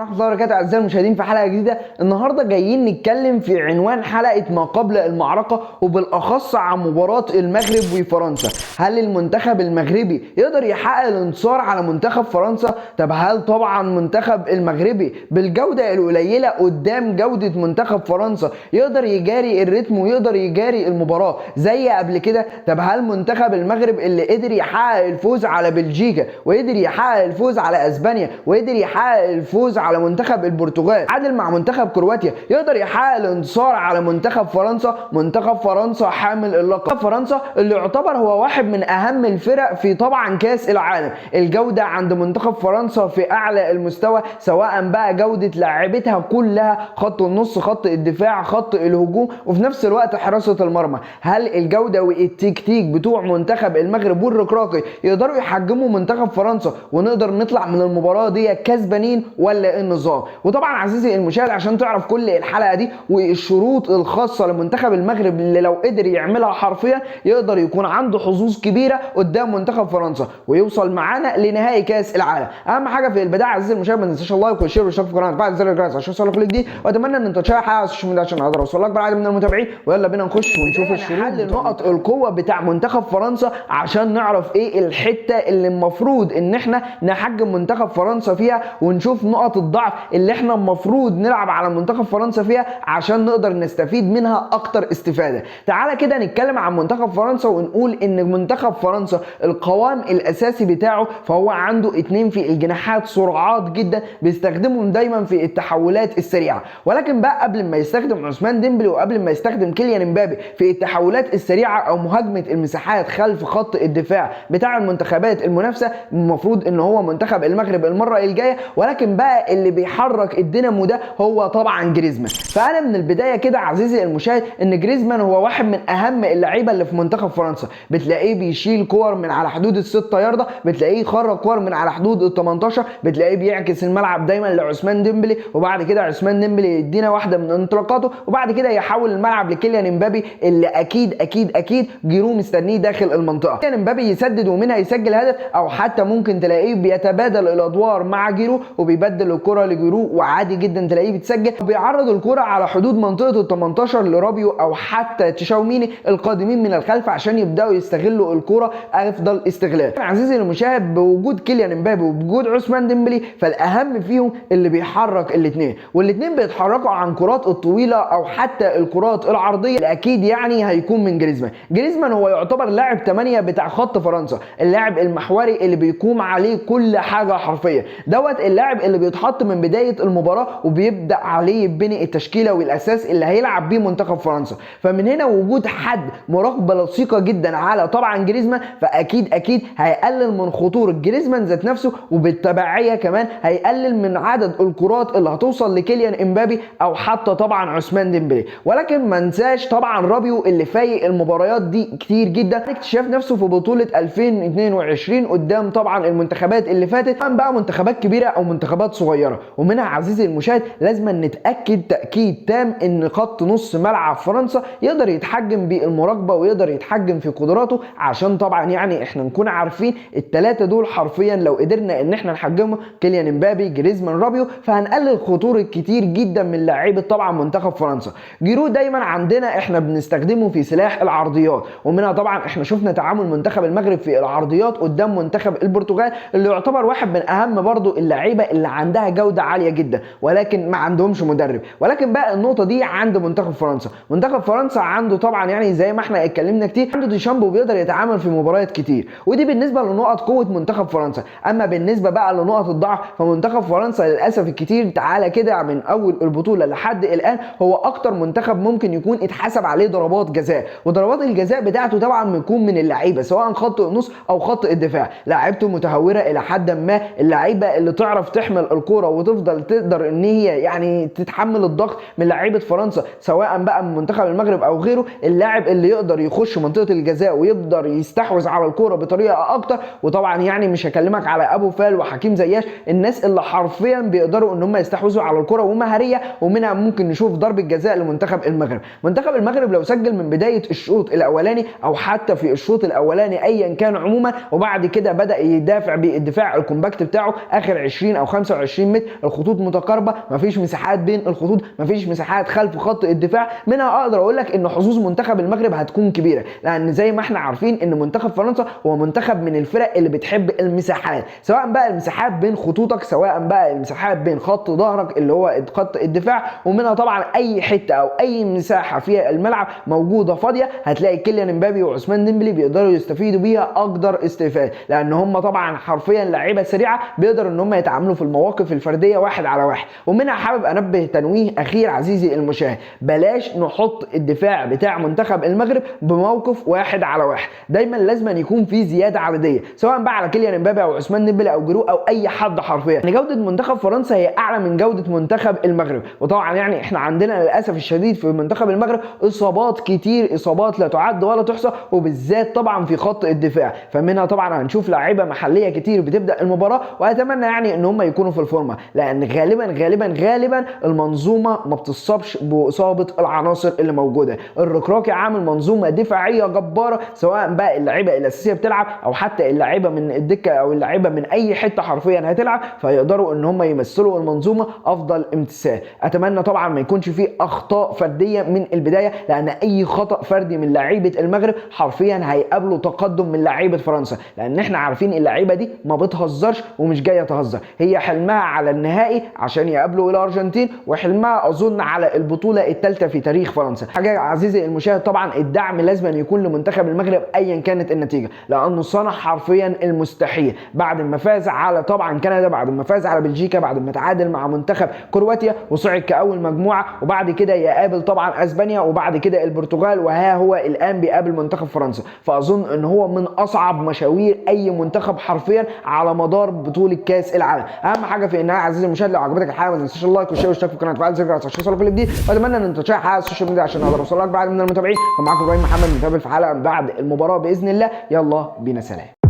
ورحمة الله وبركاته. أعزائي المشاهدين في حلقة جديدة. النهاردة جايين نتكلم في عنوان حلقة ما قبل المعركة، وبالأخص عن مباراة المغرب وفرنسا. هل المنتخب المغربي يقدر يحقق الانتصار على منتخب فرنسا؟ طب هل طبعا منتخب المغربي بالجودة القليلة قدام جودة منتخب فرنسا يقدر يجاري الريتم ويقدر يجاري المباراة زي قبل كده؟ طب هل منتخب المغرب اللي قدر يحقق الفوز على بلجيكا وقدر يحقق الفوز على اسبانيا وقدر يحقق الفوز على منتخب البرتغال عادل مع منتخب كرواتيا يقدر يحقق الانتصار على منتخب فرنسا؟ منتخب فرنسا حامل اللقب. فرنسا اللي يعتبر هو واحد من اهم الفرق في طبعا كاس العالم. الجوده عند منتخب فرنسا في اعلى المستوى، سواء بقى جوده لاعبتها كلها، خط النص، خط الدفاع، خط الهجوم، وفي نفس الوقت حراسه المرمى. هل الجوده والتكتيك بتوع منتخب المغرب والركراكي يقدروا يحجموا منتخب فرنسا ونقدر نطلع من المباراه دي كسبانين، ولا ايه النظام؟ وطبعا عزيزي المشاهد عشان تعرف كل الحلقه دي والشروط الخاصه لمنتخب المغرب اللي لو قدر يعملها حرفيا يقدر يكون عنده حظوظ كبيره قدام منتخب فرنسا ويوصل معانا لنهائي كاس العالم. اهم حاجه في البدايه عزيزي المشاهد ما تنساش اللايك والشير والاشتراك في القناه وتفعيل زر الجرس عشان يوصلك كل جديد، واتمنى ان انت تشارك حلقه على السوشيال ميديا عشان اقدر اوصل لك بعدد من المتابعين. ويلا بينا نخش ونشوف الشروط. حل نقط القوه بتاع منتخب فرنسا عشان نعرف ايه الحته اللي المفروض ان احنا نحجم منتخب فرنسا فيها، ونشوف نقط الضعف اللي احنا المفروض نلعب على منتخب فرنسا فيها عشان نقدر نستفيد منها اكتر استفاده. تعالى كده نتكلم عن منتخب فرنسا ونقول ان منتخب فرنسا القوام الاساسي بتاعه فهو عنده اتنين في الجناحات سرعات جدا بيستخدمهم دايما في التحولات السريعه، ولكن بقى قبل ما يستخدم عثمان ديمبلي وقبل ما يستخدم كيليان امبابي في التحولات السريعه او مهاجمه المساحات خلف خط الدفاع بتاع المنتخبات المنافسه، المفروض ان هو منتخب المغرب المره الجايه. ولكن بقى اللي بيحرك الدينامو ده هو طبعا جريزمان. فانا من البدايه كده عزيزي المشاهد ان جريزمان هو واحد من اهم اللعيبه اللي في منتخب فرنسا. بتلاقيه بيشيل كور من على حدود الستة ياردة، بتلاقيه يخرج كور من على حدود ال 18، بتلاقيه بيعكس الملعب دايما لعثمان ديمبلي، وبعد كده عثمان ديمبلي يدينا واحده من انطلاقاته، وبعد كده يحول الملعب لكيليان امبابي اللي اكيد جيرو مستنيه داخل المنطقه. كيليان امبابي يسدد ومنها يسجل هدف، او حتى ممكن تلاقيه بيتبادل الادوار مع جيرو وبيبدل الكره لجيرو وعادي جدا تلاقيه بيتسجل. بيعرض الكره على حدود منطقه ال 18 لرابيو او حتى تشاوميني القادمين من الخلف عشان يبداوا يستغلوا الكره افضل استغلال. عزيزي المشاهد بوجود كيليان امبابي وبوجود عثمان ديمبلي فالاهم فيهم اللي بيحرك الاثنين، والاثنين بيتحركوا عن كرات الطويله او حتى الكرات العرضيه اللي اكيد يعني هيكون من جريزمان. جريزمان هو يعتبر لاعب 8 بتاع خط فرنسا، اللاعب المحوري اللي بيقوم عليه كل حاجه حرفيا، دوت اللاعب اللي بيتحط من بدايه المباراه وبيبدا عليه يبني التشكيله والاساس اللي هيلعب بيه منتخب فرنسا. فمن هنا وجود حد مراقبه لصيقه جدا على طبعا جريزمان فاكيد هيقلل من خطوره جريزمان ذات نفسه، وبالتبعيه كمان هيقلل من عدد الكرات اللي هتوصل لكيليان امبابي او حتى طبعا عثمان ديمبلي. ولكن ما ننساش طبعا رابيو اللي فايق المباريات دي كتير جدا، اكتشاف نفسه في بطوله 2022 قدام طبعا المنتخبات اللي فاتت، كمان بقى منتخبات كبيره او منتخبات صغيره. ومنها عزيزي المشاهد لازم نتاكد تاكيد تام ان خط نص ملعب فرنسا يقدر يتحجم بالمراقبه ويقدر يتحجم في قدراته، عشان طبعا يعني احنا نكون عارفين الثلاثه دول حرفيا لو قدرنا ان احنا نحجمهم كيليان امبابي جريزمان رابيو فهنقلل خطوره كتير جدا من لاعيبه طبعا منتخب فرنسا. جيرو دايما عندنا احنا بنستخدمه في سلاح العرضيات، ومنها طبعا احنا شفنا تعامل منتخب المغرب في العرضيات قدام منتخب البرتغال اللي يعتبر واحد من اهم برضو اللعيبه اللي عندها جوده عاليه جدا ولكن ما عندهمش مدرب. ولكن بقى النقطه دي عند منتخب فرنسا، منتخب فرنسا عنده طبعا يعني زي ما احنا اتكلمنا كتير عنده ديشامبو بيقدر يتعامل في مباريات كتير، ودي بالنسبه لنقط قوه منتخب فرنسا. اما بالنسبه بقى لنقط الضعف فمنتخب فرنسا للاسف الكتير تعالى كده من اول البطوله لحد الان هو اكتر منتخب ممكن يكون اتحسب عليه ضربات جزاء، وضربات الجزاء بتاعته طبعا بتكون من اللعيبه سواء خط النص او خط الدفاع، لعيبته متهوره الى حد ما، اللعيبه اللي تعرف تحمل الكره وتفضل تقدر ان هي يعني تتحمل الضغط من لعيبه فرنسا سواء بقى من منتخب المغرب او غيره. اللاعب اللي يقدر يخش منطقه الجزاء ويقدر يستحوذ على الكره بطريقه اكتر، وطبعا يعني مش هكلمك على ابو فال وحكيم زياش، الناس اللي حرفيا بيقدروا ان هم يستحوذوا على الكره ومهاريه، ومنها ممكن نشوف ضربه جزاء لمنتخب المغرب. منتخب المغرب لو سجل من بدايه الشوط الاولاني او حتى في الشوط الاولاني ايا كان عموما، وبعد كده بدا يدافع بالدفاع الكومباكت بتاعه اخر 20 او 25 متر، الخطوط متقاربه، مفيش مساحات بين الخطوط، مفيش مساحات خلف خط الدفاع. منها اقدر اقول لك ان حظوظ منتخب المغرب هتكون كبيره، لان زي ما احنا عارفين ان منتخب فرنسا هو منتخب من الفرق اللي بتحب المساحات، سواء بقى المساحات بين خطوطك، سواء بقى المساحات بين خط ظهرك اللي هو خط الدفاع، ومنها طبعا اي حته او اي مساحه في الملعب موجوده فاضيه هتلاقي كيليان امبابي وعثمان ديمبلي بيقدروا يستفيدوا بيها اقدر استفاده، لان هم طبعا حرفيا لعيبه سريعه بيقدروا ان هم يتعاملوا في المواقف الفرديه واحد على واحد. ومنها حابب انبه تنويه اخير عزيزي المشاهد، بلاش نحط الدفاع بتاع منتخب المغرب بموقف واحد على واحد، دايما لازم أن يكون في زياده عدديه، سواء بقى على كيليان امبابي او عثمان ديمبلي او جرو او اي حد حرفيا. يعني جوده منتخب فرنسا هي اعلى من جوده منتخب المغرب، وطبعا يعني احنا عندنا للاسف الشديد في منتخب المغرب اصابات كتير، اصابات لا تعد ولا تحصى، وبالذات طبعا في خط الدفاع، فمنها طبعا هنشوف لاعيبه محليه كتير بتبدا المباراه، واتمنى يعني ان هم يكونوا في الفورمه، لان غالبا المنظومه ما بتصابش باصابه العناصر اللي موجوده. الركراكي عامل منظومه دفاعيه جباره، سواء بقى اللعيبه الاساسيه بتلعب او حتى اللعيبه من الدكه او اللعيبه من اي حته حرفيا هتلعب، فيقدروا ان هم يمثلوا المنظومه افضل امتثال. اتمنى طبعا ما يكونش فيه اخطاء فرديه من البدايه، لان اي خطا فردي من لعيبه المغرب حرفيا هيقابلوا تقدم من لعيبه فرنسا، لان احنا عارفين اللعيبه دي ما بتهزرش ومش جايه تهزر، هي حلمها على النهائي عشان يقابلوا الارجنتين، وحلمها اظن على البطوله الثالثه في تاريخ فرنسا. حاجه عزيزي المشاهد، طبعا الدعم لازم أن يكون لمنتخب المغرب ايا كانت النتيجه، لانه صنع حرفيا المستحيل بعد ما فاز على طبعا كندا، بعد ما فاز على بلجيكا، بعد ما تعادل مع منتخب كرواتيا وصعد كاول مجموعه، وبعد كده يقابل طبعا اسبانيا، وبعد كده البرتغال، وها هو الان بيقابل منتخب فرنسا. فاظن ان هو من اصعب مشاوير اي منتخب حرفيا على مدار بطوله كاس العالم. اهم حاجه في النهايه عزيزي المشاهد، لو عجبتك الحلقه ما تنساش اللايك والشير والاشتراك في القناه وتفعيل زر الجرس عشان يوصلك كل جديد، واتمنى ان انت تشارك حلقه السوشيال ميديا عشان اقدر اوصل لك بعد من المتابعين. كان معاكم ابراهيم محمد، نتقابل في حلقه بعد المباراه باذن الله. يلا بينا، سلام.